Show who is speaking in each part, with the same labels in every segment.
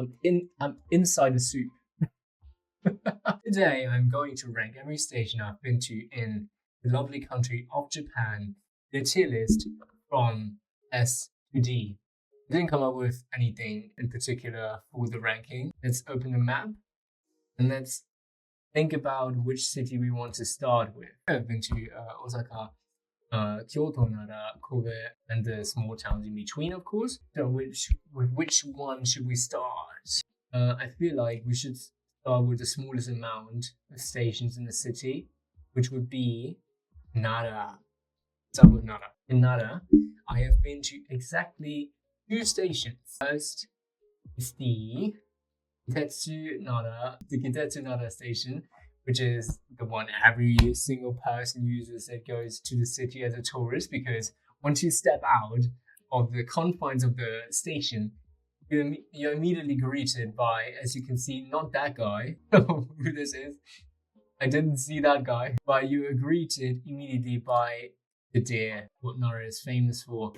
Speaker 1: I'm inside the soup. Today I'm going to rank every station I've been to in the lovely country of Japan, the tier list from S to D. I didn't come up with anything in particular for the ranking. Let's open the map and let's think about which city we want to start with. I've been to Osaka, Kyoto, Nara, Kobe, and the small towns in between, of course. So with which one should we start? I feel like we should start with the smallest amount of stations in the city, which would be Nara. Start with Nara. In Nara, I have been to exactly 2 stations. First is the Kitetsu Nara station, which is the one every single person uses that goes to the city as a tourist, because once you step out of the confines of the station, you're immediately greeted by, as you can see, not that guy, who this is. I didn't see that guy, but you are greeted immediately by the deer, what Nara is famous for.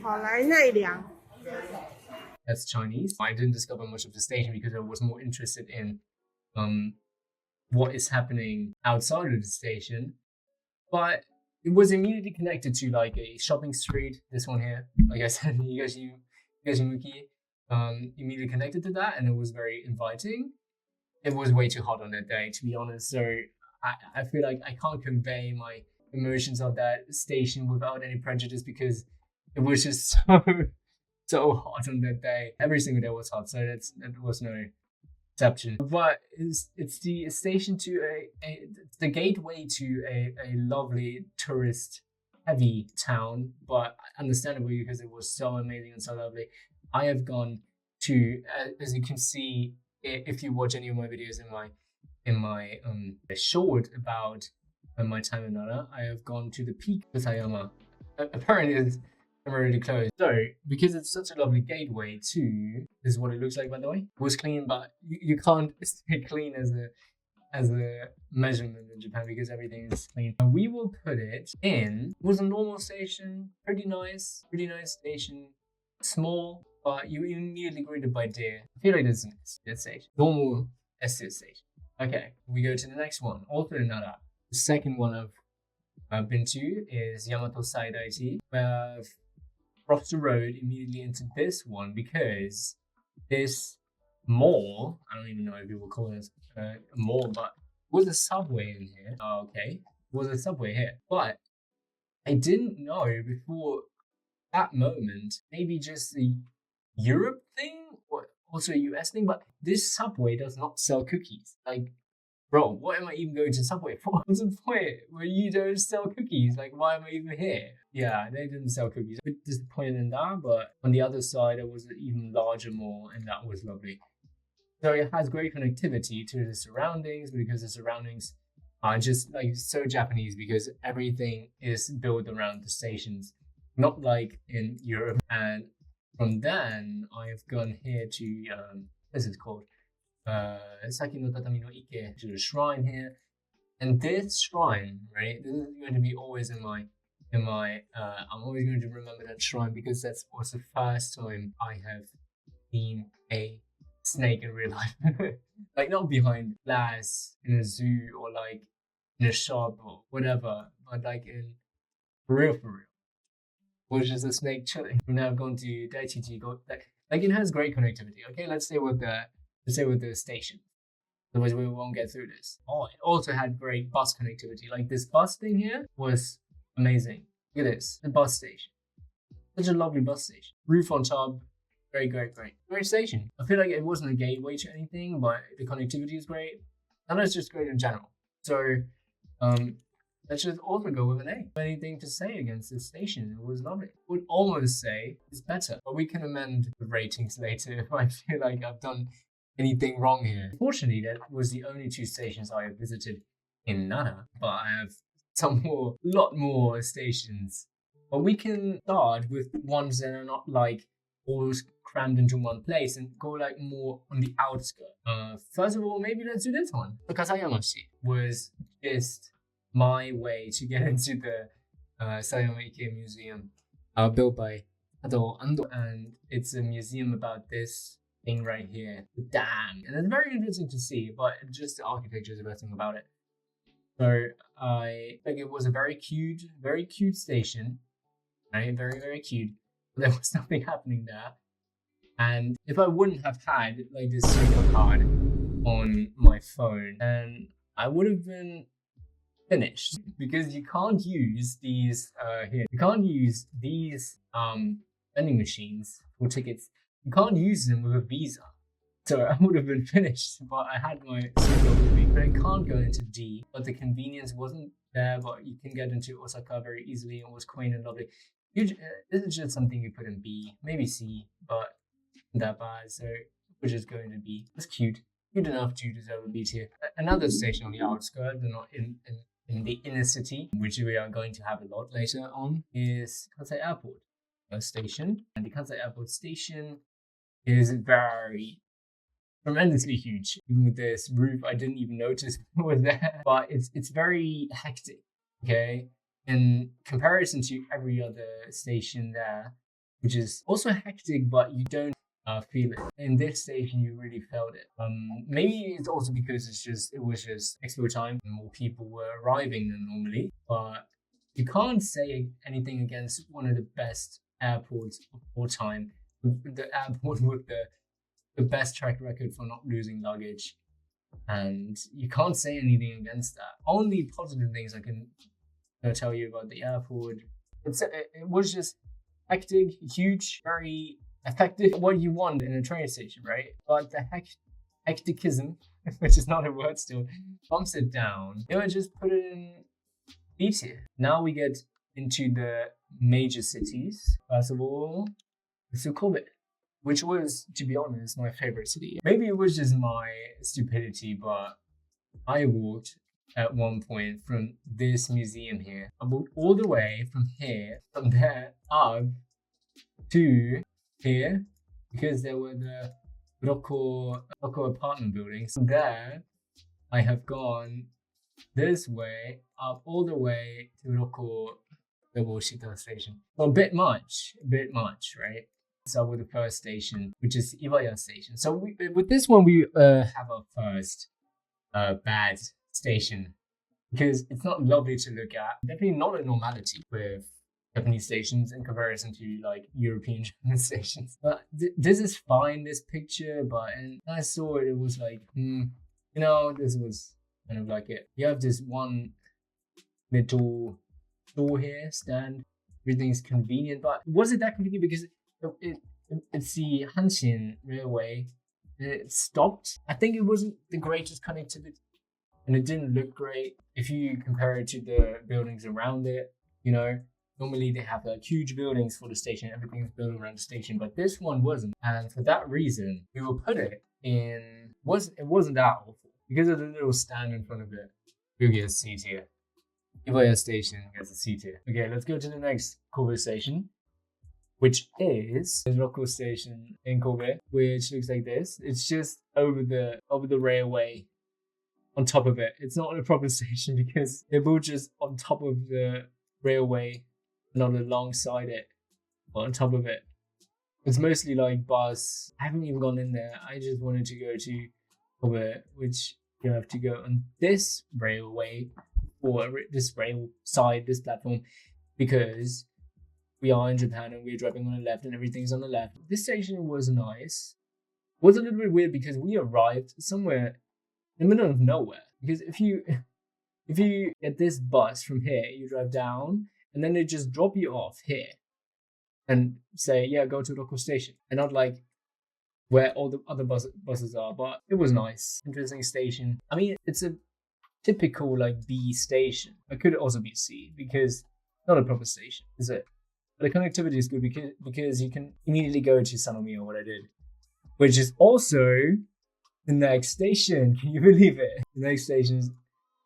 Speaker 1: That's Chinese. I didn't discover much of the station because I was more interested in what is happening outside of the station. But it was immediately connected to like a shopping street. This one here, like I said, Higashimuki, immediately connected to that, and it was very inviting. It was way too hot on that day, to be honest. So I feel like I can't convey my emotions of that station without any prejudice, because it was just so hot on that day. Every single day was hot, so that was no exception. But it's the station to it's the gateway to a lovely tourist heavy town, but understandably, because it was so amazing and so lovely. I have gone to, as you can see, if you watch any of my videos in my short about my time in Nara, I have gone to the peak of Sayama. Apparently it's temporarily closed. So, because it's such a lovely gateway to, this is what it looks like, by the way. It was clean, but you can't stay clean as a measurement in Japan, because everything is clean. We will put it in, it was a normal station, pretty nice station, small, but you immediately greeted by deer. I feel like this is a station. Normal S-tier station. Okay, we go to the next one, also in Nara. The second one I've been to is Yamato Saidaichi, where I've crossed the road immediately into this one, because this mall, I don't even know if you will call it a mall, but was a subway in here. Okay, was a subway here, but I didn't know before that moment, maybe just the Europe thing or also a US thing, but this subway does not sell cookies. Like, bro, what am I even going to Subway for? What's the point when you don't sell cookies? Like, why am I even here? Yeah, they didn't sell cookies. A bit disappointed in that, but on the other side, there was an even larger mall, and that was lovely. So it has great connectivity to the surroundings, because the surroundings are just like so Japanese, because everything is built around the stations, not like in Europe. And from then, I've gone here to, this is called Saki no Tatami no Ike, to the shrine here. And this shrine, right, this is going to be always in my, I'm always going to remember that shrine, because that was the first time I have seen a snake in real life. Like, not behind glass in a zoo or like in a shop or whatever, but like in for real, was just a snake chilling. Now I've gone to Daiichi, like it has great connectivity. Okay, let's stay with the station. Otherwise we won't get through this. Oh, it also had great bus connectivity. Like this bus thing here was amazing. Look at this, the bus station. Such a lovely bus station. Roof on top, great station. I feel like it wasn't a gateway to anything, but the connectivity is great. And it's just great in general. So, let's just also go with an A. Anything to say against this station? It was lovely. Would almost say it's better, but we can amend the ratings later if I feel like I've done anything wrong here. Unfortunately, that was the only 2 stations I have visited in Nara, but I have lot more stations. But we can start with ones that are not like all crammed into one place and go like more on the outskirts. First of all, maybe let's do this one. Kasayamashi was just my way to get into the Sayama Ike Museum, built by Ado Ando, and it's a museum about this thing right here, the dam, and it's very interesting to see. But just the architecture is the best thing about it. So I think it was a very cute station, right? Very cute. There was nothing happening there. And if I wouldn't have had like this super card on my phone, then I would have been finished, because you can't use these here. You can't use these vending machines for tickets. You can't use them with a visa. So I would have been finished, but I had my super with me. But I can't go into D. But the convenience wasn't there. But you can get into Osaka very easily. It was quaint and lovely. This is just something you put in B, maybe C, but not that bad. So we're just going to B. It's cute enough to deserve a B tier. Another station on the outskirts, but not in the inner city, which we are going to have a lot later on, is Kansai Airport station. And the Kansai Airport station is very tremendously huge. Even with this roof, I didn't even notice it was there. But it's very hectic, okay? In comparison to every other station there, which is also hectic, but you don't feel it. In this station, you really felt it. Maybe it's also because it was just expo time and more people were arriving than normally. But you can't say anything against one of the best airports of all time. The airport with the best track record for not losing luggage. And you can't say anything against that. Only positive things I can tell you about the airport. It was just hectic, huge, very effective. What you want in a train station, right? But the hecticism, which is not a word still, bumps it down. Just put it in B tier. Now we get into the major cities. First of all, let's do Kobe, which was, to be honest, my favorite city. Maybe it was just my stupidity, but I walked at one point from this museum here. I walked all the way from there up to here, because there were the Rocco apartment buildings. From there, I have gone this way, up all the way to Rocco Chujoshima Station. Well, a bit much, right? So with the first station, which is Iwaya Station. So with this one, we have our first bad station, because it's not lovely to look at. Definitely not a normality with Japanese stations in comparison to like European Japanese stations. But this is fine, this picture, but and I saw it, it was like, this was kind of like it. You have this one little door here, stand, everything's convenient, but was it that convenient? Because it's the Hanshin Railway, it stopped. I think it wasn't the greatest connectivity, and it didn't look great if you compare it to the buildings around it. Normally they have like huge buildings for the station, everything's built around the station, but this one wasn't. And for that reason, we will put it in, it wasn't that awful, because of the little stand in front of it. We'll get a C tier. Iwaya Station gets a C tier. Okay, let's go to the next Kobe station, which is the Rocco Station in Kobe, which looks like this. It's just over the railway, on top of it. It's not a proper station because they're both just on top of the railway, not alongside it, but on top of it. It's mostly like bus. I haven't even gone in there. I just wanted to go to Kobe, which you have to go on this railway, or this rail side, this platform, because we are in Japan and we're driving on the left and everything's on the left. This station was nice. It was a little bit weird because we arrived somewhere in the middle of nowhere. Because if you get this bus from here, you drive down and then they just drop you off here and say, yeah, go to local station, and not like where all the other buses are. But it was nice, interesting station. I mean, it's a typical like B station. It could also be C because not a proper station, is it? But the connectivity is good because you can immediately go to Sanomiya, what I did, which is also the next station. Can you believe it? The next station is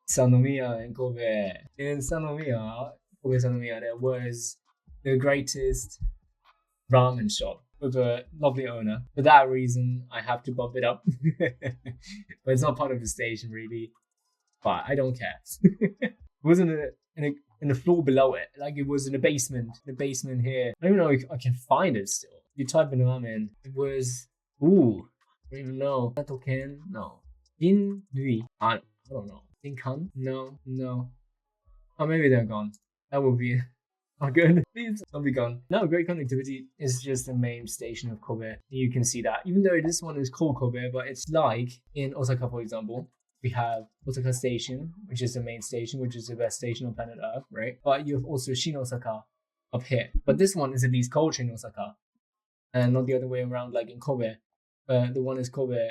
Speaker 1: Sanomiya in Kobe. In Kobe Sanomiya, there was the greatest ramen shop with a lovely owner. For that reason, I have to bump it up. But it's not part of the station really. But I don't care. It wasn't in the floor below it. Like it was in the basement. The basement here. I don't even know if I can find it still. You type in ramen. It was Ooh, I don't even know. Token? No. Jinrui? I don't know. Jinkan? No, no. Oh, maybe they're gone. That would be oh good. Please don't be gone. No, great connectivity is just the main station of Kobe. You can see that. Even though this one is called Kobe, but it's like in Osaka, for example. We have Osaka Station, which is the main station, which is the best station on planet Earth, right? But you have also Shin Osaka up here. But this one is at least called Shin Osaka, and not the other way around like in Kobe. The one is Kobe,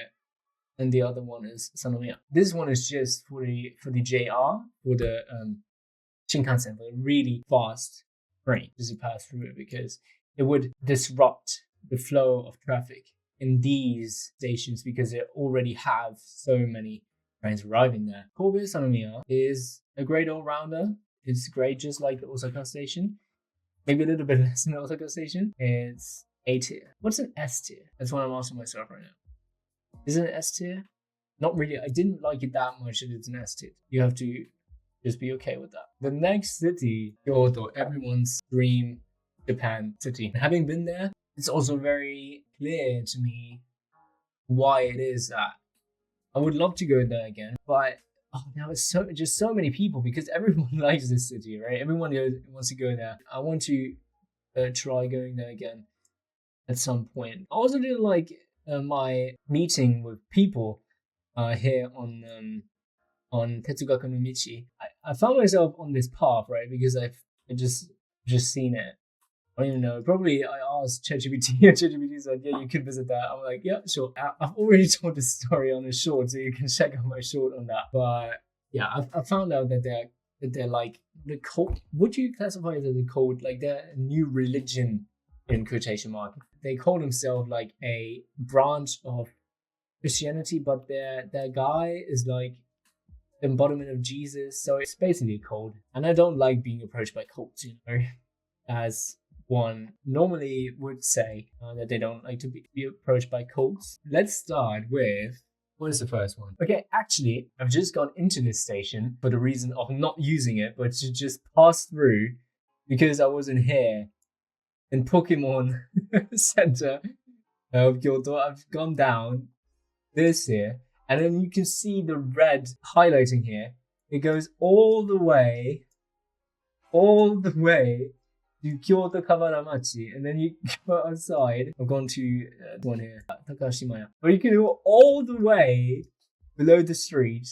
Speaker 1: and the other one is Sanomiya. This one is just for the JR, for the Shinkansen, for the really fast train as you pass through it, because it would disrupt the flow of traffic in these stations because they already have so many trains arriving there. Kobe Sanomiya is a great all-rounder. It's great just like the Osaka station. Maybe a little bit less than the Osaka station. It's A tier. What's an S tier? That's what I'm asking myself right now. Is it an S tier? Not really. I didn't like it that much that it's an S tier. You have to just be okay with that. The next city, Kyoto, everyone's dream Japan city. Having been there, it's also very clear to me why it is that I would love to go there again, but now it's so many people because everyone likes this city, right? Everyone wants to go there. I want to try going there again at some point. I also didn't like my meeting with people here on Tetsugaku no Michi. I found myself on this path, right? Because I just seen it. I don't even know. Probably I asked ChatGPT and ChatGPT said, yeah, you could visit that. I'm like, yeah, sure. I've already told this story on a short, so you can check out my short on that. But yeah, I found out that they're like the cult. Would you classify it as a cult? Like they're a new religion in quotation marks. They call themselves like a branch of Christianity, but their guy is like the embodiment of Jesus. So it's basically a cult. And I don't like being approached by cults, you know, as one normally would say that they don't like to be approached by cults. Let's start with, what is the first one? Okay, actually, I've just gone into this station for the reason of not using it, but to just pass through because I wasn't here in Pokemon Center of Kyoto. I've gone down this here, and then you can see the red highlighting here. It goes all the way to Kyoto Kawaramachi, and then you go outside. I've gone to one here, Takashimaya. But you can go all the way below the street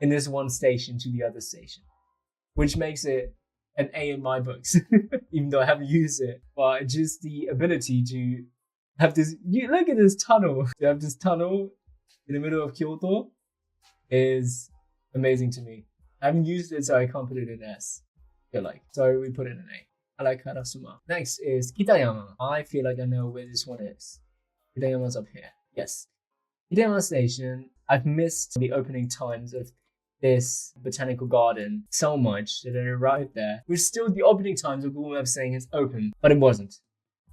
Speaker 1: in this one station to the other station, which makes it an A in my books, even though I haven't used it. But just the ability to have this, you look at this tunnel, to have this tunnel in the middle of Kyoto is amazing to me. I haven't used it, so I can't put it in S. I feel like. So we put it in A. I like Karasuma. Next is Kitayama. I feel like I know where this one is. Kitayama's up here. Yes. Kitayama Station. I've missed the opening times of this botanical garden so much that I arrived there. Which still the opening times of Google Maps saying it's open, but it wasn't.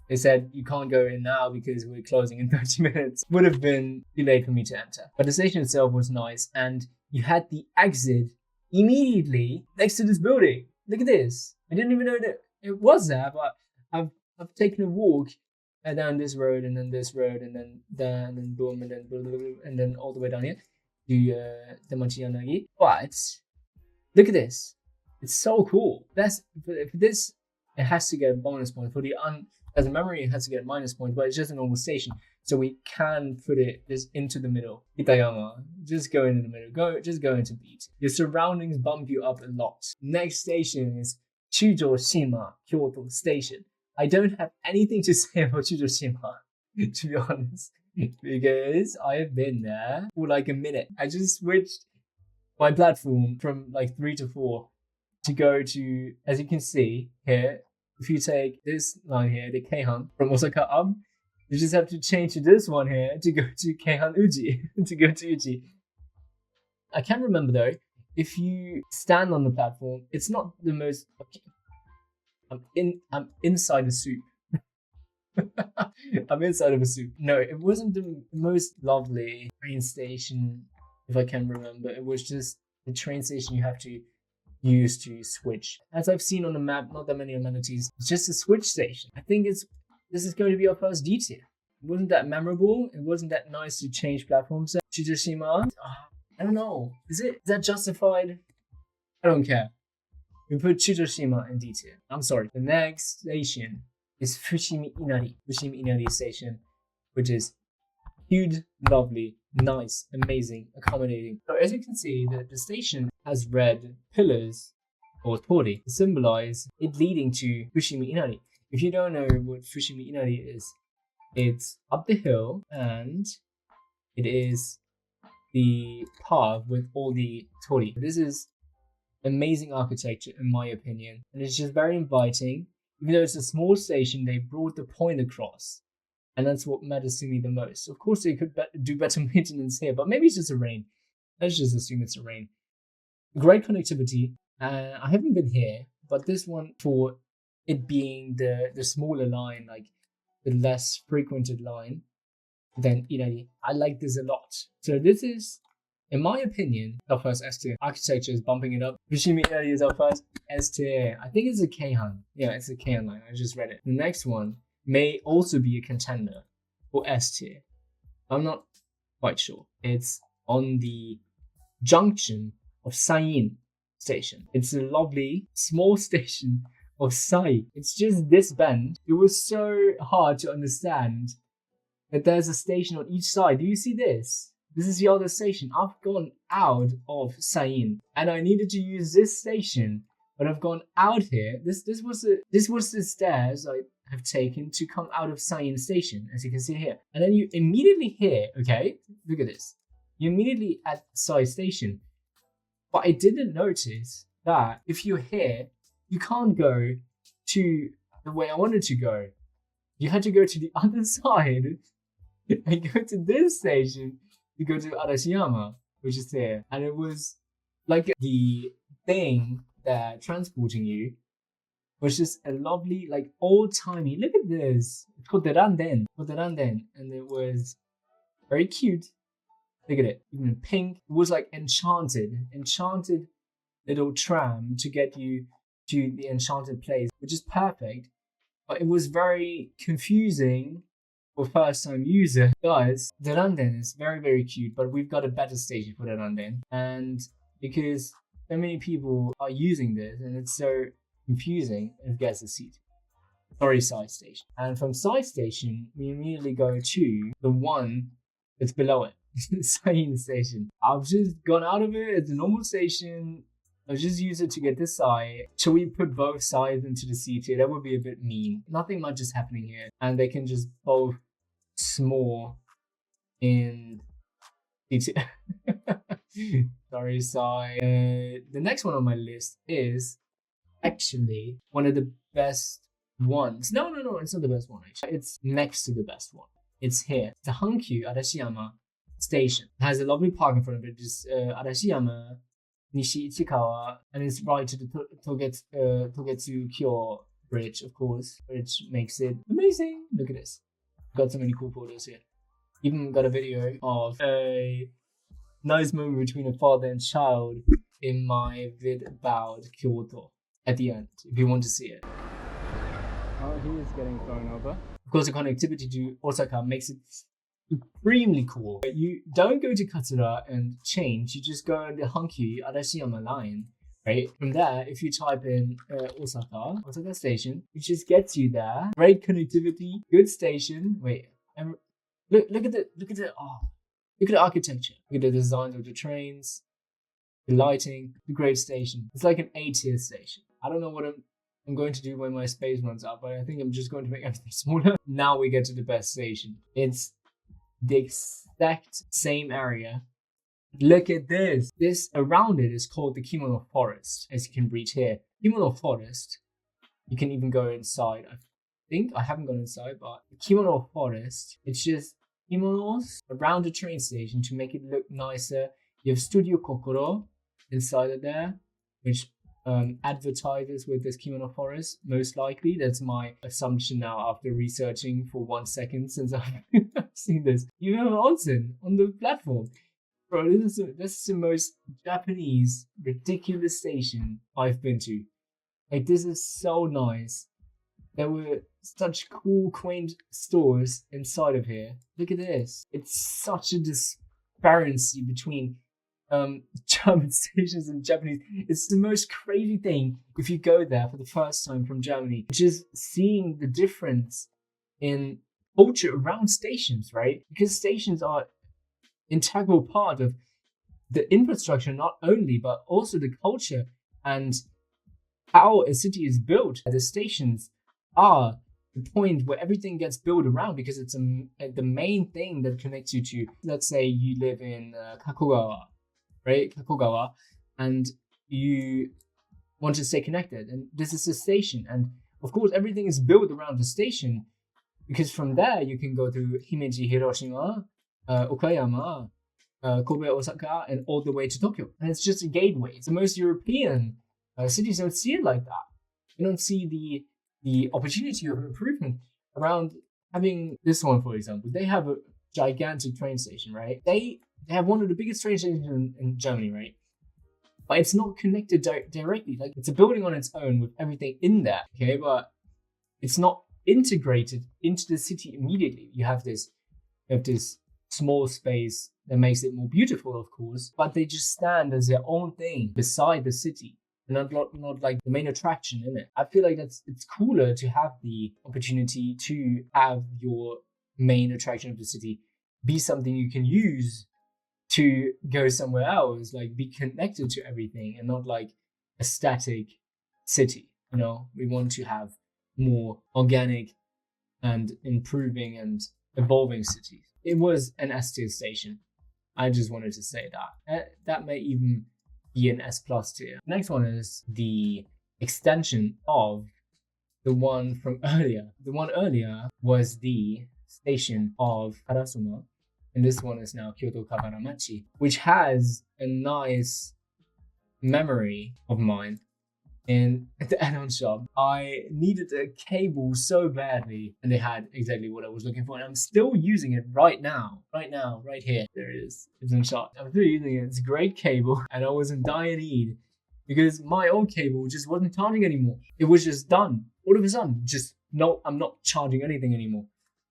Speaker 1: They said you can't go in now because we're closing in 30 minutes. Would have been too late for me to enter. But the station itself was nice, and you had the exit immediately next to this building. Look at this. I didn't even know that it was there, but I've taken a walk down this road and then this road and then down and boom and then all the way down here to Tamachi Yanagi. But look at this. It's so cool. That's for this. It has to get a bonus point. For the as a memory, it has to get minus points, but it's just a normal station. So we can put it just into the middle. Kitayama. Just go into the middle. Just go into beat. Your surroundings bump you up a lot. Next station is Chujoshima Kyoto Station. I don't have anything to say about Chujoshima, to be honest, because I have been there for like a minute. I just switched my platform from like 3 to 4 to go to, as you can see here, if you take this line here, the Keihan from Osaka up, you just have to change to this one here to go to Keihan Uji, to go to Uji. I can't remember though, if you stand on the platform, it's not the most. Okay. I'm inside a soup. I'm inside of a soup. No, it wasn't the most lovely train station, if I can remember. It was just the train station you have to use to switch. As I've seen on the map, not that many amenities. It's just a switch station. I think this is going to be our first D tier. It wasn't that memorable. It wasn't that nice to change platforms. Chujoshima, I don't know. Is that justified? I don't care. We put Chujoshima in D tier. I'm sorry. The next station is Fushimi Inari Station, which is huge, lovely, nice, amazing, accommodating. So as you can see, the station has red pillars or tori to symbolize it leading to Fushimi Inari. If you don't know what Fushimi Inari is, it's up the hill and it is the path with all the tori. This is amazing architecture in my opinion, and it's just very inviting. Even though it's a small station, they brought the point across, and that's what matters to me the most. Of course, they could do better maintenance here, but maybe it's just a rain. Let's just assume it's a rain. Great connectivity. I haven't been here, but this one, for it being the smaller line, like the less frequented line than Inari, I like this a lot. So this is, in my opinion, our first S tier. Architecture is bumping it up. Fushimi Inari is our first S tier. I think it's a Keihan. Yeah, it's a Keihan line. I just read it. The next one may also be a contender for S tier. I'm not quite sure. It's on the junction of Sain Station. It's a lovely small station of Sai. It's just this bend. It was so hard to understand that there's a station on each side. Do you see this? This is the other station. I've gone out of Sain and I needed to use this station, but I've gone out here. This was the stairs I have taken to come out of Sain Station, as you can see here. And then you immediately here, okay, look at this. You're immediately at Sai Station. But I didn't notice that if you're here, you can't go to the way I wanted to go. You had to go to the other side and go to this station to go to Arashiyama, which is here. And it was like the thing that transporting you was just a lovely, like old-timey, look at this. It's called the Randen. And it was very cute. Look at it, even in pink. It was like enchanted little tram to get you to the enchanted place, which is perfect. But it was very confusing for first-time user. Guys, the Randen is very, very cute, but we've got a better station for the Randen. And because so many people are using this and it's so confusing, it gets a seat. Sorry, Sai Station. And from Sai Station, we immediately go to the one that's below it. Sain Station. I've just gone out of it. It's a normal station. I'll just use it to get this side. Shall we put both sides into the C tier? That would be a bit mean. Nothing much is happening here. And they can just both small in C tier. Sorry, Sai. The next one on my list is actually one of the best ones. No, it's not the best one actually. It's next to the best one. It's here. It's the Hankyu Arashiyama Station. It has a lovely park in front of it. Just Arashiyama, Nishi Ichikawa, and it's right to the Togetsu Kyo Bridge, of course, which makes it amazing. Look at this. Got so many cool photos here. Even got a video of a nice moment between a father and child in my vid about Kyoto at the end, if you want to see it. Oh, he is getting thrown over. Of course, the connectivity to Osaka makes it extremely cool. You don't go to Katsura and change, you just go on the Hankyu Arashiyama line, right? From there, if you type in Osaka Station, it just gets you there. Great connectivity, good station. Wait, look at the architecture. Look at the designs of the trains, the lighting, the great station. It's like an A-tier station. I don't know what I'm going to do when my space runs out, but I think I'm just going to make everything smaller. Now we get to the best station. It's the exact same area. Look at this. This around it is called the Kimono Forest, as you can read here. Kimono Forest, you can even go inside. I think I haven't gone inside, but the Kimono Forest, it's just kimonos around the train station to make it look nicer. You have Studio Kokoro inside of there, which advertises with this Kimono Forest, most likely. That's my assumption now after researching for 1 second since I've seen this. You have onsen on the platform. Bro, this is the most Japanese, ridiculous station I've been to. Like, this is so nice. There were such cool, quaint stores inside of here. Look at this. It's such a disparity between German stations and Japanese. It's the most crazy thing if you go there for the first time from Germany, just seeing the difference in culture around stations, right? Because stations are integral part of the infrastructure, not only, but also the culture and how a city is built. The stations are the point where everything gets built around, because it's the main thing that connects you to, let's say you live in Kakogawa, right? Kakogawa, and you want to stay connected. And this is a station. And of course, everything is built around the station, because from there you can go to Himeji, Hiroshima, Okayama, Kobe, Osaka, and all the way to Tokyo. And it's just a gateway. So most European cities don't see it like that. You don't see the opportunity of improvement around having this one, for example. They have a gigantic train station, right? They have one of the biggest train stations in Germany, right? But it's not connected directly. Like, it's a building on its own with everything in there, okay? But it's not integrated into the city immediately. You have this small space that makes it more beautiful, of course, but they just stand as their own thing beside the city, and not like the main attraction in it. I feel like it's cooler to have the opportunity to have your main attraction of the city be something you can use to go somewhere else, like be connected to everything, and not like a static city. You know, we want to have more organic and improving and evolving cities. It was an S tier station. I just wanted to say that. That may even be an S plus tier. Next one is the extension of the one from earlier. The one earlier was the station of Karasuma, and this one is now Kyoto Kabaramachi, which has a nice memory of mine. In the add-on shop, I needed a cable so badly, and they had exactly what I was looking for, and I'm still using it right now, right here. There it is. It's in shop. I'm still using it. It's a great cable, and I was in dire need because my old cable just wasn't charging anymore. It was just done. All of a sudden, just no, I'm not charging anything anymore.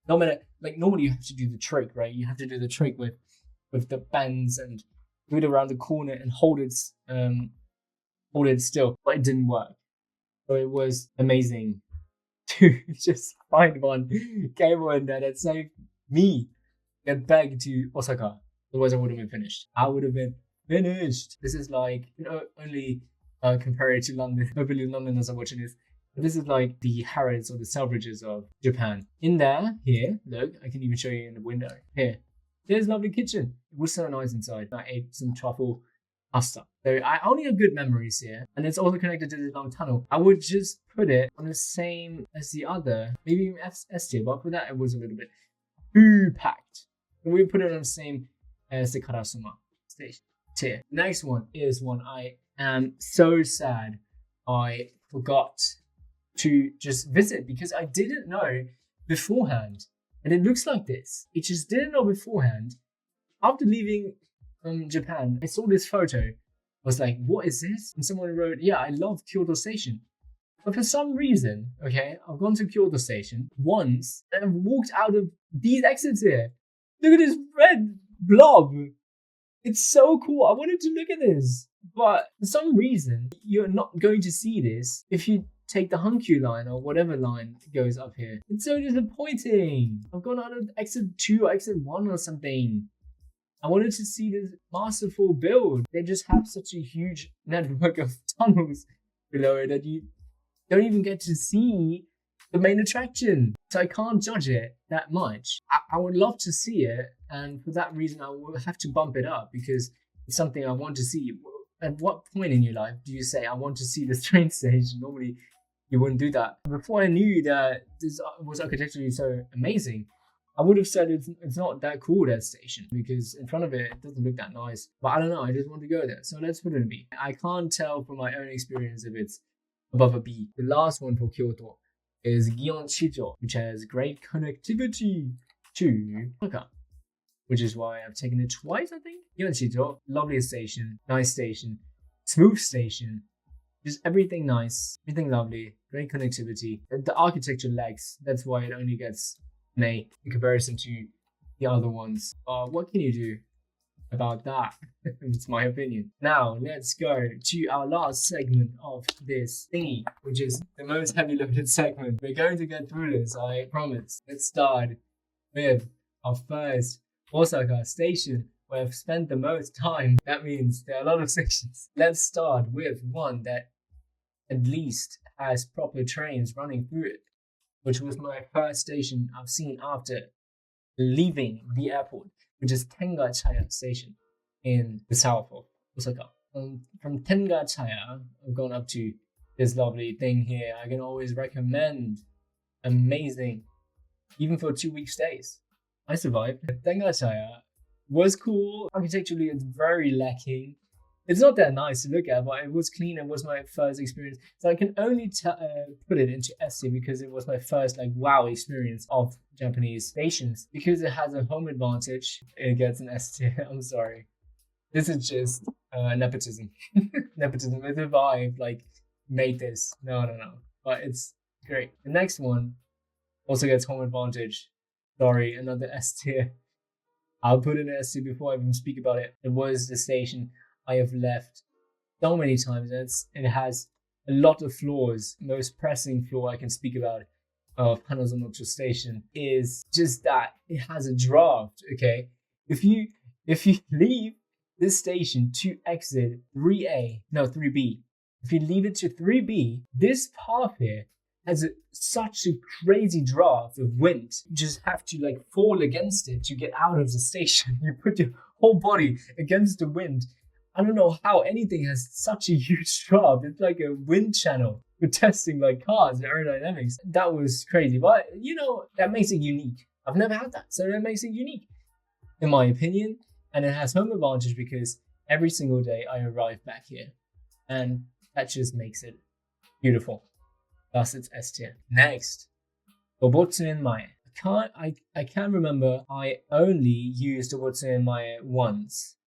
Speaker 1: No matter, like, normally you have to do the trick, right? You have to do the trick with the bends and do it around the corner and hold it still, but it didn't work. So it was amazing to just find one cable in there that saved me get back to Osaka. Otherwise I would have been finished. This is like, you know, only compare it to London. Hopefully London doesn't watch this. But this is like the Harrods or the Selfridges of Japan. In there, here, look, I can even show you in the window. Here, there's a lovely kitchen. It was so nice inside. I ate some truffle pasta. So I only have good memories here, and it's also connected to the long tunnel. I would just put it on the same as the other, maybe even S tier, but for that it was a little bit too packed. And we put it on the same as the Karasuma station tier. Next one is one I am so sad I forgot to just visit, because I didn't know beforehand. And it looks like this. I just didn't know beforehand. After leaving from Japan, I saw this photo. I was like, what is this? And someone wrote, yeah, I love Kyoto Station. But for some reason, okay, I've gone to Kyoto Station once and I've walked out of these exits here. Look at this red blob. It's so cool. I wanted to look at this. But for some reason, you're not going to see this if you take the Hankyu line or whatever line goes up here. It's so disappointing. I've gone out of exit 2 or exit 1 or something. I wanted to see this masterful build. They just have such a huge network of tunnels below it that you don't even get to see the main attraction. So I can't judge it that much. I would love to see it, and for that reason I will have to bump it up because it's something I want to see. At what point in your life do you say, I want to see this train station? Normally you wouldn't do that. Before I knew that this was architecturally so amazing, I would have said it's not that cool, that station, because in front of it, it doesn't look that nice. But I don't know, I just want to go there. So let's put it in a B. I can't tell from my own experience if it's above a B. The last one for Kyoto is Gion Shijo, which has great connectivity to Osaka, which is why I've taken it twice, I think. Gion Shijo, lovely station, nice station, smooth station, Just everything nice, everything lovely, great connectivity. The architecture lags. That's why it only gets an A in comparison to the other ones. What can you do about that? It's my opinion. Now let's go to our last segment of this thingy, which is the most heavy loaded segment. We're going to get through this, I promise. Let's start with our first Osaka station, where I've spent the most time. That means there are a lot of stations. Let's start with one that at least has proper trains running through it, which was my first station I've seen after leaving the airport, which is Tenga-Chaya Station in the south of Osaka. From Tenga-Chaya, I've gone up to this lovely thing here. I can always recommend. Amazing, even for 2-week stays. I survived. Tenga-Chaya was cool. Architecturally, it's very lacking. It's not that nice to look at, but it was clean. It was my first experience. So I can only put it into S tier because it was my first wow experience of Japanese stations. Because it has a home advantage, it gets an S tier. I'm sorry. This is just nepotism. Nepotism. It's a vibe, made this. No. But it's great. The next one also gets home advantage. Sorry, another S tier. I'll put it in S tier before I even speak about it. It was the station I have left so many times, and it has a lot of flaws. The most pressing flaw I can speak about of Hanazonocho Station is just that it has a draft. Okay, if you leave this station to exit 3B, if you leave it to 3B, this path here has such a crazy draft of wind. You just have to fall against it to get out of the station. You put your whole body against the wind. I don't know how anything has such a huge draft. It's like a wind channel for testing cars and aerodynamics. That was crazy, but that makes it unique. I've never had that, so that makes it unique, in my opinion. And it has home advantage because every single day I arrive back here, and that just makes it beautiful. Thus, it's S tier. Next, Obotsunen Mae. I can't remember. I only used Obotsunen Mae once.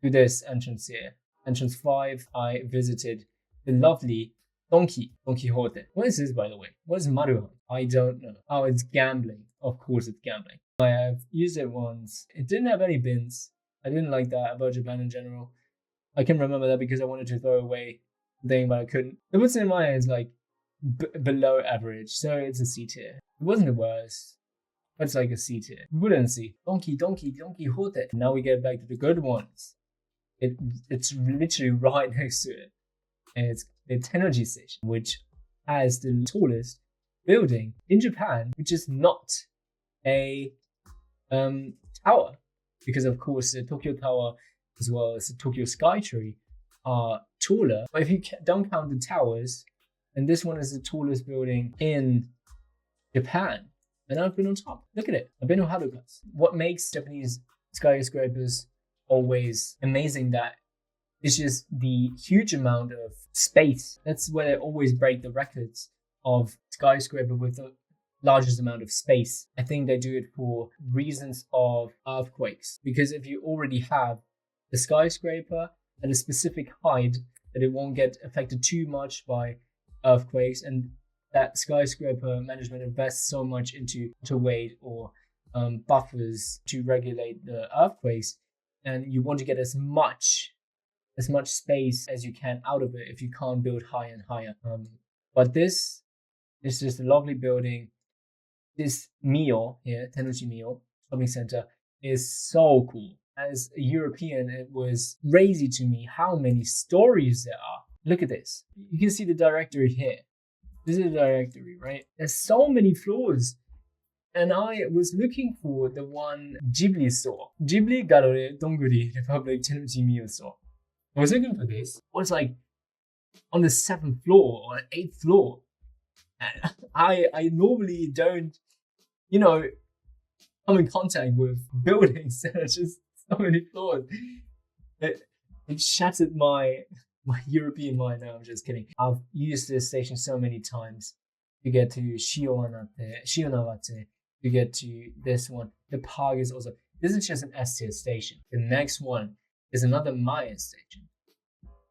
Speaker 1: To this entrance here. Entrance 5, I visited the lovely Don Quixote. What is this, by the way? What is Maruhan? I don't know. Oh, it's gambling. Of course it's gambling. I have used it once. It didn't have any bins. I didn't like that about Japan in general. I can remember that because I wanted to throw away the thing, but I couldn't. The Obotsunen Mae is below average, so it's a C tier. It wasn't the worst. But it's a C tier. Wouldn't see. Don Quixote. Now we get back to the good ones. It's literally right next to it. And it's the Tennoji Station, which has the tallest building in Japan, which is not a tower. Because of course the Tokyo Tower as well as the Tokyo Skytree are taller. But if you don't count the towers, and this one is the tallest building in Japan. And I've been on top. Look at it. I've been on Harukas. What makes Japanese skyscrapers always amazing, that it's just the huge amount of space. That's where they always break the records of skyscraper with the largest amount of space. I think they do it for reasons of earthquakes, because if you already have the skyscraper at a specific height that it won't get affected too much by earthquakes, and that skyscraper management invests so much into weight or buffers to regulate the earthquakes, and you want to get as much space as you can out of it if you can't build higher and higher. But this is just a lovely building. This Mio here, Tennoji Mio shopping center, is so cool. As a European, it was crazy to me how many stories there are. Look at this. You can see the directory here. This is the directory, right? There's so many floors. And I was looking for the one Ghibli store. Ghibli Gallery Donguri Republic Tennoji Mio store. I was looking for this. It was on the 7th floor or 8th floor. And I normally don't, come in contact with buildings that are just so many floors. It shattered my European mind. No, I'm just kidding. I've used this station so many times to get to Shionawate, to get to this one. The park is also, this is just an S tier station. The next one is another Maya station.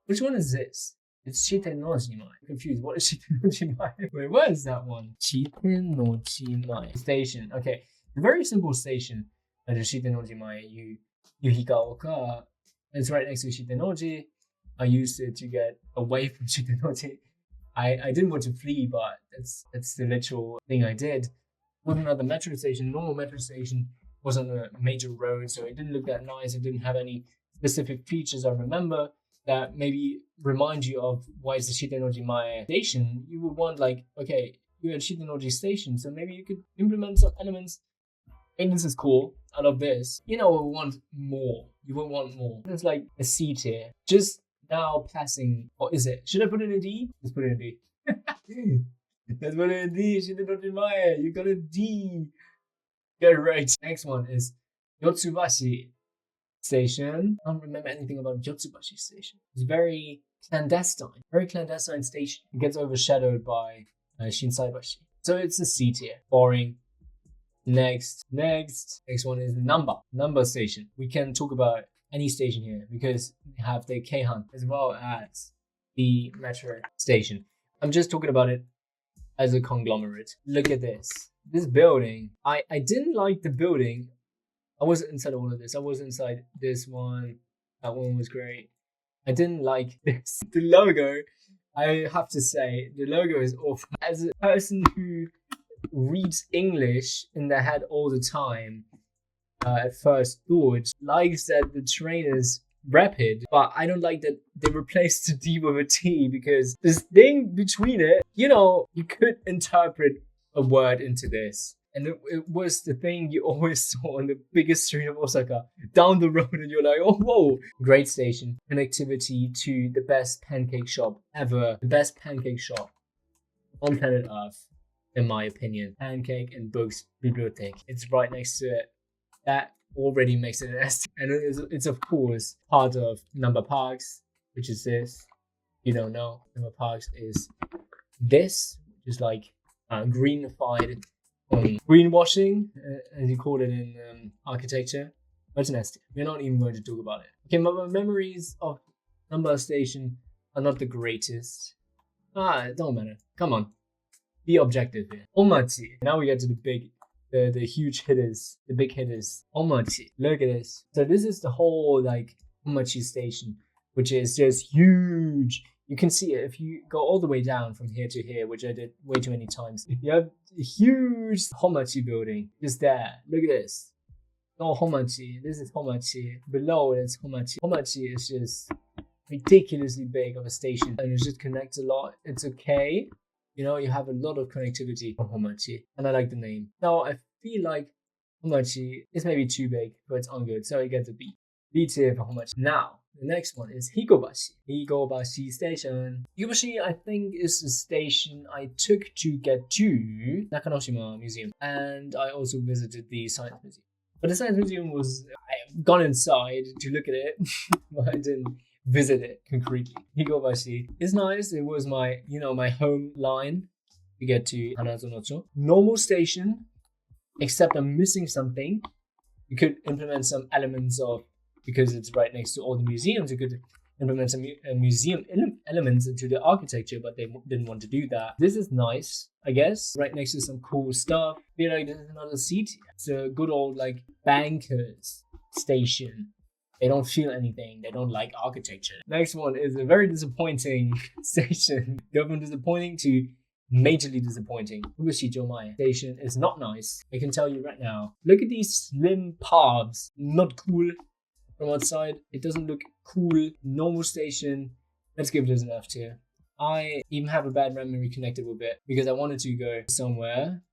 Speaker 1: Which one is this? It's Shitenojimai. Confused. What is Shitenojimai? Wait, what is that one? Shitenojimai Station. Okay, a very simple station. Shitenojimai Yuhikaoka. It's right next to Shitenoji. I used it to get away from Shitenoji. I didn't want to flee, but that's the literal thing I did. With another metro station, normal metro station was on a major road, so it didn't look that nice. It didn't have any specific features I remember that maybe remind you of why is the Shitenoji Maya station. You would want like, okay, you're at Shitenoji station, so maybe you could implement some elements. Hey, this is cool. I love this. You know, we want more. You will want more. It's like a C tier. Just now passing, or is it? Should I put it in a D? Let's put it in a D. Let's put it in a D. Shitenoji Maya. You got a D. Get it right. Next one is Yotsubashi Station. I don't remember anything about Yotsubashi Station. It's very clandestine station. It gets overshadowed by Shinsaibashi. So it's a C tier. Boring. Next one is Number Station. We can talk about any station here because we have the Keihan as well as the metro station. I'm just talking about it as a conglomerate. Look at this building. I didn't like the building. I wasn't inside all of this. I was inside this one. That one was great. I didn't like this. The logo, I have to say, the logo is awful. As a person who reads English in their head all the time, at first thought, likes that the train is rapid, but I don't like that they replaced the D with a T because this thing between it, you know, you could interpret a word into this. And it was the thing you always saw on the biggest street of Osaka, down the road, and you're like, oh, whoa. Great station. Connectivity to the best pancake shop ever. The best pancake shop on planet Earth, in my opinion. Pancake and Books Bibliothek. It's right next to it. That already makes it an S. And it's of course part of Number Parks, which is this. You don't know. Number Parks is this, which is like greenified greenwashing, as you call it in architecture. But it's nasty. We're not even going to talk about it. Okay, my memories of Number Station are not the greatest. It don't matter. Come on. Be objective here. Omachi. Now we get to the huge hitters, the big hitters. Omachi. Look at this. So this is the whole like Omachi Station, which is just huge. You can see it if you go all the way down from here to here, which I did way too many times. You have a huge Homachi building just there. Look at this. No Homachi. This is Homachi. Below it's Homachi. Homachi is just ridiculously big of a station, and it just connects a lot. It's okay. You know, you have a lot of connectivity from Homachi, and I like the name. Now, I feel like Homachi is maybe too big, but it's on good, so it gets a B. B tier for Homachi. Now, the next one is Hikobashi. Hikobashi Station. Hikobashi, I think, is the station I took to get to Nakanoshima Museum, and I also visited the Science Museum. But the Science Museum was, I've gone inside to look at it, but I didn't visit it concretely. Hikobashi is nice. It was my, my home line to get to Hanazonocho. Normal station, except I'm missing something. You could implement some elements of, because it's right next to all the museums, you could implement some museum elements into the architecture, but they didn't want to do that. This is nice, I guess. Right next to some cool stuff. I feel like this is another seat. It's a good old like bankers station. They don't feel anything. They don't like architecture. Next one is a very disappointing station. Go from disappointing to majorly disappointing. Fukushijomai Station is not nice. I can tell you right now. Look at these slim paths. Not cool from outside. It doesn't look cool. Normal station. Let's give this an F tier. I even have a bad memory connected with it because I wanted to go somewhere.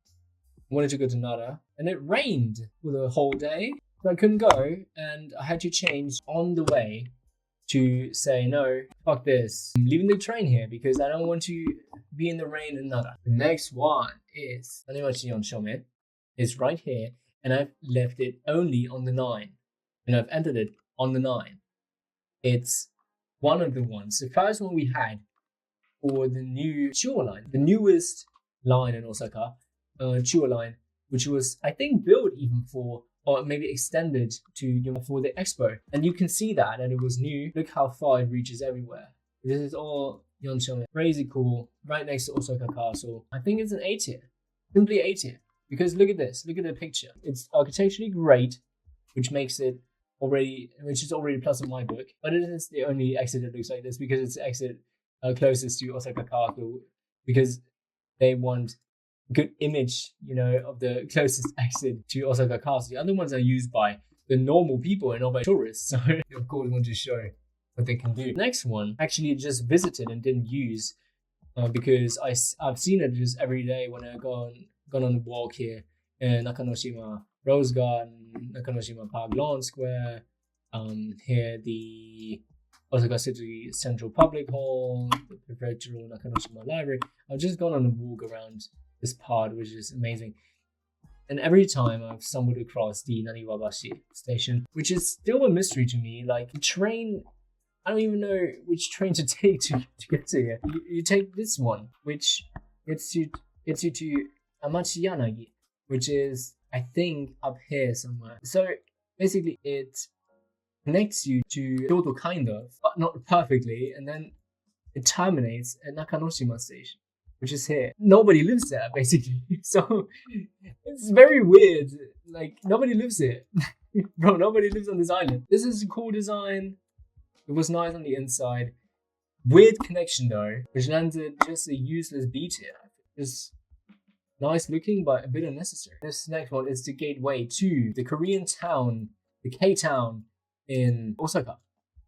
Speaker 1: I wanted to go to Nara. And it rained for the whole day. So I couldn't go, and I had to change on the way to say, no, fuck this. I'm leaving the train here because I don't want to be in the rain in Nara. The next one is Tanimachi Shome. It's right here, and I've left it only on the 9. And I've entered it on the 9. It's one of the ones. The first one we had for the new Chuo line, the newest line in Osaka, Chuo line, which was, I think, built even for, or maybe extended to for the expo. And you can see that it was new. Look how far it reaches everywhere. This is all Yonshomen. Crazy cool. Right next to Osaka Castle. I think it's an A tier. Simply A tier. Because look at this. Look at the picture. It's architecturally great, which is already a plus in my book. But it is the only exit that looks like this because it's the exit closest to Osaka Castle. Because they want good image, of the closest exit to Osaka Castle. The other ones are used by the normal people and not by tourists. So of course want to show what they can do. Next one, actually just visited and didn't use because I've seen it just every day when I gone on a walk here in Nakanoshima Rose Garden, Nakanoshima Park Lawn Square, here the Osaka City Central Public Hall, the prefectural Nakanoshima Library. I've just gone on a walk around this part, which is amazing. And every time I've stumbled across the Naniwabashi station, which is still a mystery to me. Like the train, I don't even know which train to take to get to here. You take this one, which gets you to Amachiyanagi, which is, I think, up here somewhere. So basically it connects you to Kyoto kind of, but not perfectly, and then it terminates at Nakanoshima Station, which is here. Nobody lives there, basically. So it's very weird. Like, nobody lives here. Bro, nobody lives on this island. This is a cool design. It was nice on the inside. Weird connection though, which landed just a useless beat here. Just nice looking, but a bit unnecessary. This next one is the gateway to the Korean town, the K-town in Osaka.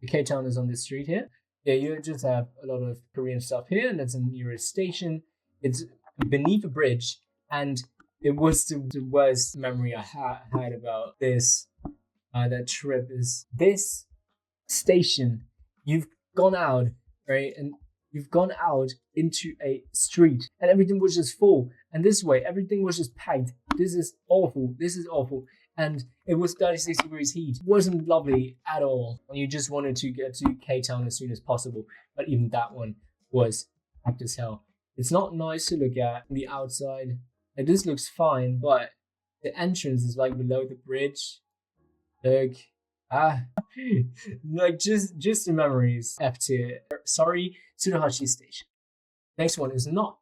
Speaker 1: The K-town is on this street here. Yeah, you just have a lot of Korean stuff here, and that's the nearest station. It's beneath a bridge, and it was the worst memory I had about this that trip is this station. You've gone out, right, and you've gone out into a street, and everything was just full. And this way, everything was just packed. This is awful. This is awful. And it was 36 degrees heat. It wasn't lovely at all. And you just wanted to get to K-Town as soon as possible. But even that one was packed as hell. It's not nice to look at from the outside. And this looks fine, but the entrance is like below the bridge. Like, like just the memories. F tier. Sorry, Tsuruhashi Station. Next one is not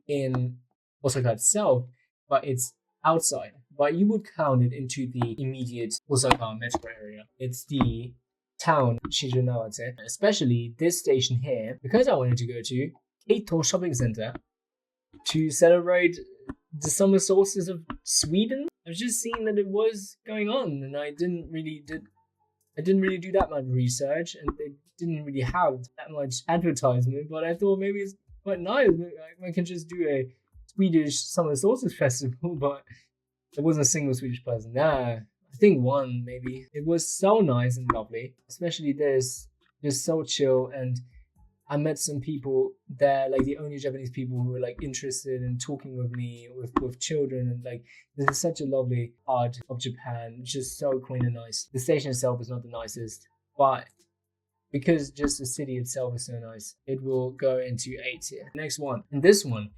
Speaker 1: in Osaka itself, but it's outside. But you would count it into the immediate Osaka metro area. It's the town Shijunawate, especially this station here, because I wanted to go to Keito Shopping Center to celebrate the summer solstice of Sweden. I've just seen that it was going on, and I didn't really do that much research, and they didn't really have that much advertisement. But I thought maybe it's quite nice. I can just do a Swedish summer solstice festival, but there wasn't a single Swedish person. Nah, I think one maybe. It was so nice and lovely, especially this, just so chill. And I met some people there, like the only Japanese people who were like interested in talking with me with children. And like, this is such a lovely part of Japan, just so quaint and nice. The station itself is not the nicest, but because just the city itself is so nice, it will go into A tier. Next one, and this one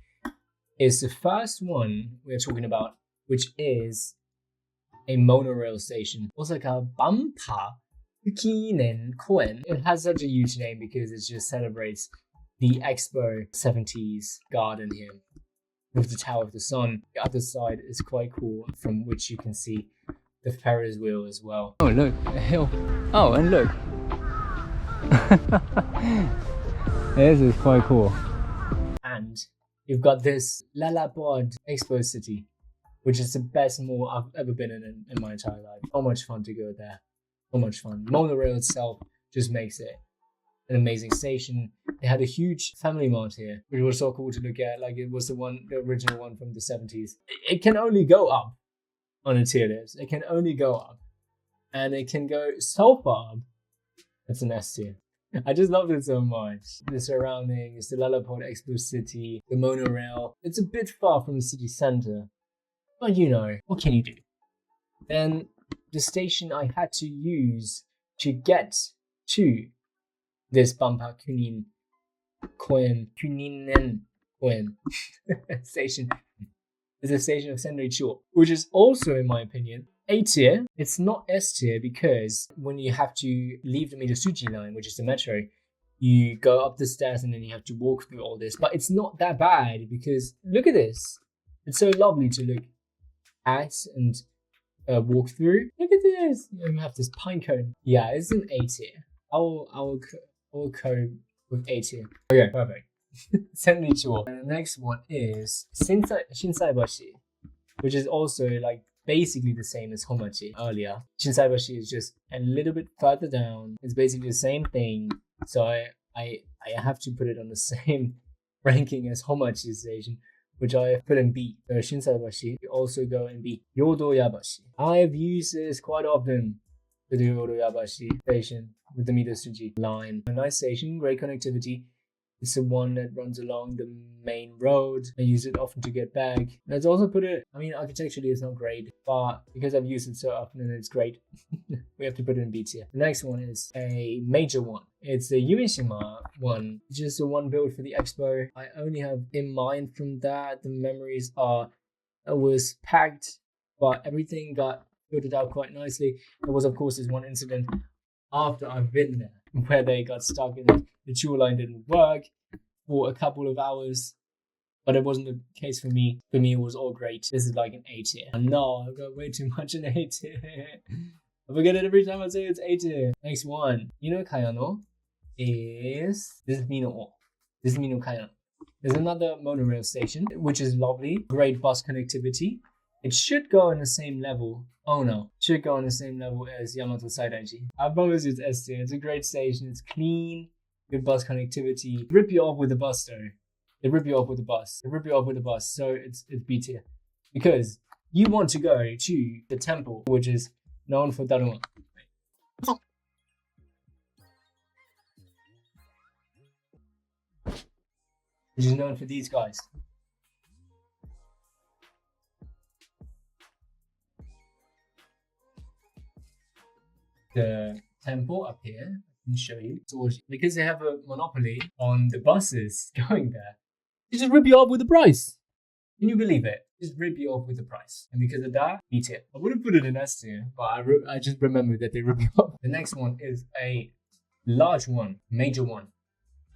Speaker 1: is the first one we're talking about, which is a monorail station. Osaka Bampa Kinen Koen. It has such a huge name because it just celebrates the Expo 70s garden here with the Tower of the Sun. The other side is quite cool, from which you can see the Ferris wheel as well. Oh look, a hill. Oh, and look. This is quite cool. And you've got this Lalaport Expo City, which is the best mall I've ever been in my entire life. So much fun to go there. So much fun. Monorail itself just makes it an amazing station. They had a huge family mart here, which was so cool to look at. Like, it was the original one from the 70s. It can only go up on a tier list. It can only go up. And it can go so far up. It's an S tier. I just loved it so much. The surroundings, the Lalaport Expo City, the monorail. It's a bit far from the city center. But what can you do? Then the station I had to use to get to this Bampa Kuninen Koen station is a station of Senrei-cho, which is also, in my opinion, A tier. It's not S tier because when you have to leave the Midotsuchi line, which is the metro, you go up the stairs and then you have to walk through all this. But it's not that bad because look at this. It's so lovely to look at and walk through. Look at this. You have this pine cone. Yeah, it's an A tier. I will cope with A tier. Okay, perfect. 72. And the next one is Shinsaibashi, which is also like basically the same as Homachi earlier. Shinsaibashi is just a little bit further down. It's basically the same thing. So I have to put it on the same ranking as Homachi Station, which I put in B. So Shinsaibashi, you also go in B. Yodoyabashi. I have used this quite often. The Yodoyabashi Station with the Midotsuji line. A nice station, great connectivity. It's the one that runs along the main road. I use it often to get back. Let's also put it, I mean, architecturally it's not great, but because I've used it so often and it's great, we have to put it in B tier. The next one is a major one. It's the Umeshima one, just the one built for the expo. I only have in mind from that, the memories are, it was packed, but everything got filtered out quite nicely. There was, of course, this one incident after I've been there where they got stuck in the Chuo line didn't work for a couple of hours, but it wasn't the case for me. For me, it was all great. This is like an A tier. And no, I've got way too much in A tier. I forget it every time I say it's A tier. Next one, Kayano is this is Mino. This is Mino Kayano. There's another monorail station, which is lovely. Great bus connectivity. It should go on the same level. Oh no, it should go on the same level as Yamato Saidaiji. I promise you it's S tier. It's a great station. It's clean, good bus connectivity. Rip you off with the bus though. They rip you off with the bus. They rip you off with the bus. So it's B tier. Because you want to go to the temple, which is known for Daruma. Which is known for these guys. The temple up here, I can show you. Because they have a monopoly on the buses going there, they just rip you off with the price. Can you believe it? Just rip you off with the price. And because of that, B tier. I would have put it in S tier, but I just remembered that they rip you off. The next one is a large one, major one,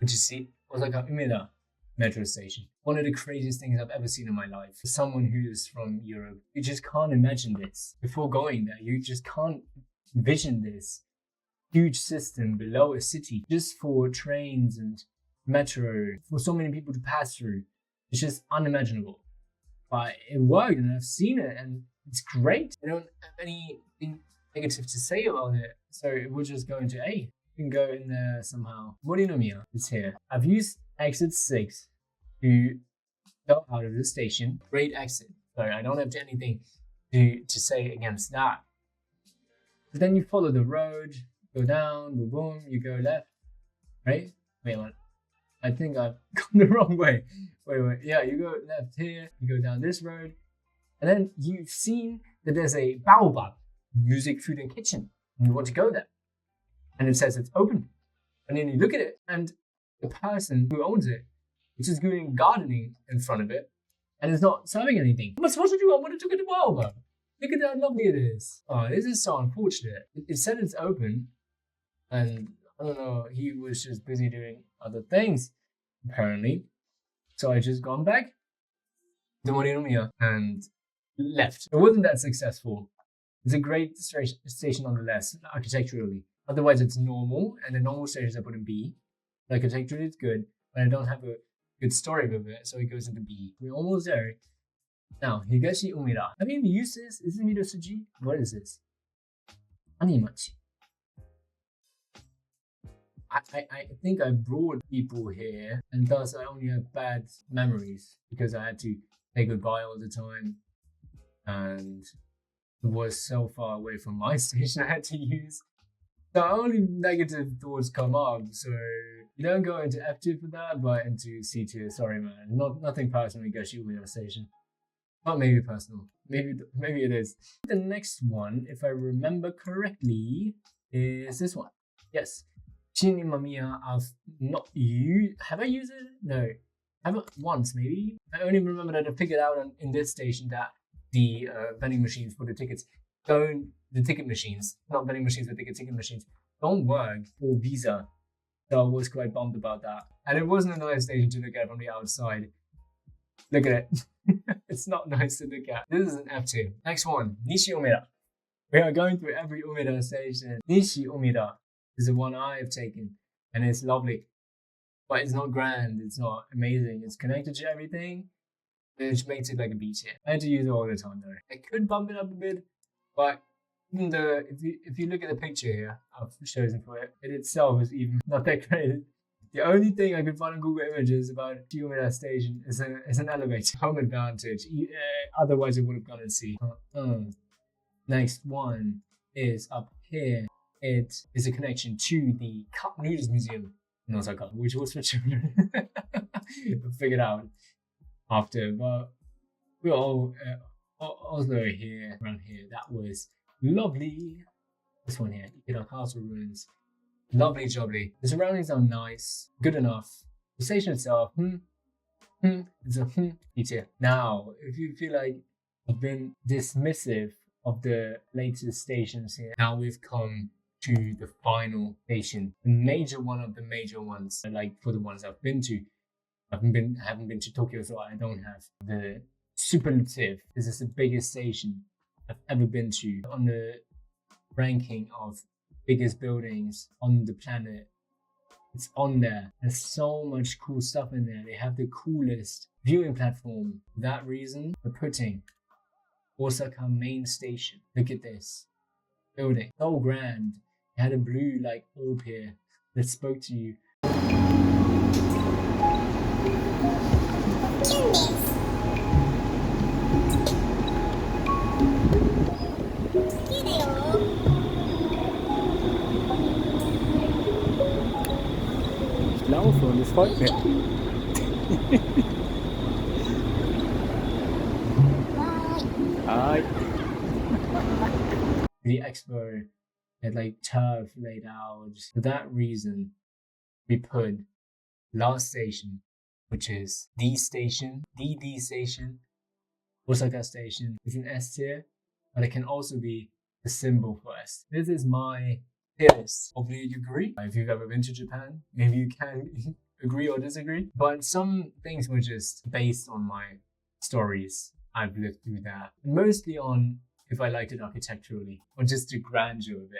Speaker 1: which is Osaka Umeda metro station. One of the craziest things I've ever seen in my life. For someone who is from Europe, you just can't imagine this. Before going there, you just can't envision this huge system below a city just for trains and metro, for so many people to pass through. It's just unimaginable. But it worked and I've seen it and it's great. I don't have anything negative to say about it. So we'll just go into A. You can go in there somehow. Morinomiya is here. I've used exit 6 to go out of the station. Great exit. So I don't have anything to say against that. But then you follow the road, go down, boom, boom, you go left, right? Wait a minute. I think I've gone the wrong way. Wait. Yeah, you go left here, you go down this road, and then you've seen that there's a baobab, music, food, and kitchen, and you want to go there. And it says it's open. And then you look at it, and the person who owns it is just doing gardening in front of it, and it's not serving anything. What am I supposed to do? I want to go to the baobab. Look at how lovely it is. Oh, this is so unfortunate. It said it's open, and I don't know, he was just busy doing other things, apparently. So I just gone back to Morinomiya and left. It wasn't that successful. It's a great station nonetheless, architecturally. Otherwise, it's normal, and the normal stations I put in B. Architecturally, it's good, but I don't have a good story with it, so it goes into B. We're almost there. Now, Higashi Umira. Have you even used this? Is it Midotsuji? What is this? Animachi. I think I brought people here, and thus I only have bad memories because I had to say goodbye all the time, and it was so far away from my station I had to use. So only negative thoughts come up, so you don't go into F tier for that, but into C tier. Sorry, man. Nothing personal, Higashi Umira Station. Not maybe personal. Maybe it is. The next one, if I remember correctly, is this one. Yes. Shinimamiya, I've not used. Have I used it? No. I haven't once, maybe. I only remember that I figured out in this station that the vending machines for the tickets the ticket machines, not vending machines, but ticket machines, don't work for Visa So I was quite bummed about that. And it wasn't a nice station to look at from the outside. Look at it. It's not nice to look at. This is an F2. Next one, Nishi Umeda. We are going through every Umeda station. Nishi Umeda is the one I have taken, and it's lovely. But it's not grand, it's not amazing. It's connected to everything, which makes it like a beach here. I had to use it all the time though. I could bump it up a bit, but even though if you look at the picture here, I've chosen for it, it itself is even not that great. The only thing I could find on Google Images about Umeda Station is an elevator. Home advantage. Otherwise, it would have gone and see. Next one is up here. It is a connection to the Cup Noodles Museum in Osaka, which was for children. Figured out after, but we're all Oslo here, around here. That was lovely. This one here, Ikeda Castle Ruins. Lovely jubbly. The surroundings are nice, good enough. The station itself, it's a detail. Now, if you feel like I've been dismissive of the latest stations here, now we've come to the final station, the major one of the major ones. Like for the ones I've been to, I haven't been to Tokyo, so I don't have the superlative. This is the biggest station I've ever been to on the ranking of biggest buildings on the planet. It's on there. There's so much cool stuff in there. They have the coolest viewing platform. For that reason, we're putting Osaka main station. Look at this building, so grand. It had a blue like orb here that spoke to you. Laufe und es freut mich. Hi. The expo had like turf laid out. For that reason, we put last station, which is the station, the station, Osaka Station. It's an S tier, but it can also be the symbol for S. This is my tier list. Hopefully you agree. If you've ever been to Japan, maybe you can agree or disagree. But some things were just based on my stories. I've lived through that. Mostly on if I liked it architecturally or just the grandeur of it.